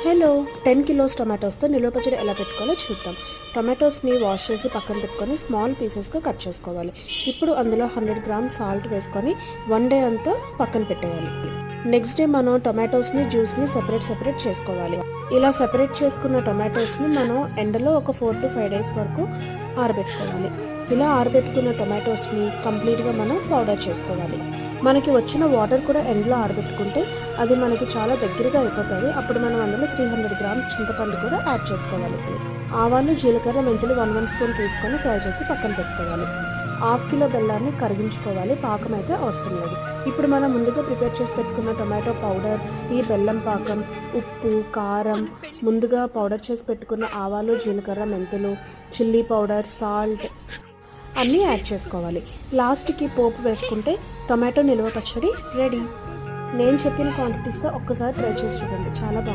Hello 10 kilos టొమాటోస్తో నిలువ పచ్చడి ఎలా పెట్టుకోవాలో చూద్దాం. టొమాటోస్ని వాష్ చేసి పక్కన పెట్టుకొని స్మాల్ పీసెస్గా కట్ చేసుకోవాలి. ఇప్పుడు అందులో 100 గ్రామ్స్ సాల్ట్ వేసుకొని 1 డే అంతా పక్కన పెట్టేయాలి. నెక్స్ట్ డే మనం టొమాటోస్ని జ్యూస్ని సెపరేట్ చేసుకోవాలి. ఇలా సెపరేట్ చేసుకున్న టొమాటోస్ని మనం ఎండలో ఒక 4 to 5 డేస్ వరకు ఆరబెట్టుకోవాలి. ఇలా ఆరబెట్టుకున్న టొమాటోస్ని కంప్లీట్గా మనం పౌడర్ చేసుకోవాలి. మనకి వచ్చిన వాటర్ కూడా ఎండలో ఆరబెట్టుకుంటే అది మనకి చాలా దగ్గరగా అయిపోతుంది. అప్పుడు మనం అందులో 300 గ్రామ్స్ చింతపండు కూడా యాడ్ చేసుకోవాలి. ఆవాలు, జీలకర్ర, మెంతులు 1 స్పూన్ తీసుకొని ఫ్రై చేసి పక్కన పెట్టుకోవాలి. 1/2 కిలో బెల్లాన్ని కరిగించుకోవాలి. పాకం అయితే అవసరం లేదు. ఇప్పుడు మనం ముందుగా ప్రిపేర్ చేసి పెట్టుకున్న టొమాటో పౌడర్, ఈ బెల్లం పాకం, ఉప్పు, కారం, ముందుగా పౌడర్ చేసి పెట్టుకున్న ఆవాలు, జీలకర్ర, మెంతులు, చిల్లీ పౌడర్, సాల్ట్ అన్నీ యాడ్ చేసుకోవాలి. లాస్ట్కి పోపు వేసుకుంటే టొమాటో నిలువ పచ్చడి రెడీ. నేను చెప్పిన క్వాంటిటీస్తో ఒక్కసారి ట్రై చేసి చూడండి, చాలా బాగుంటుంది.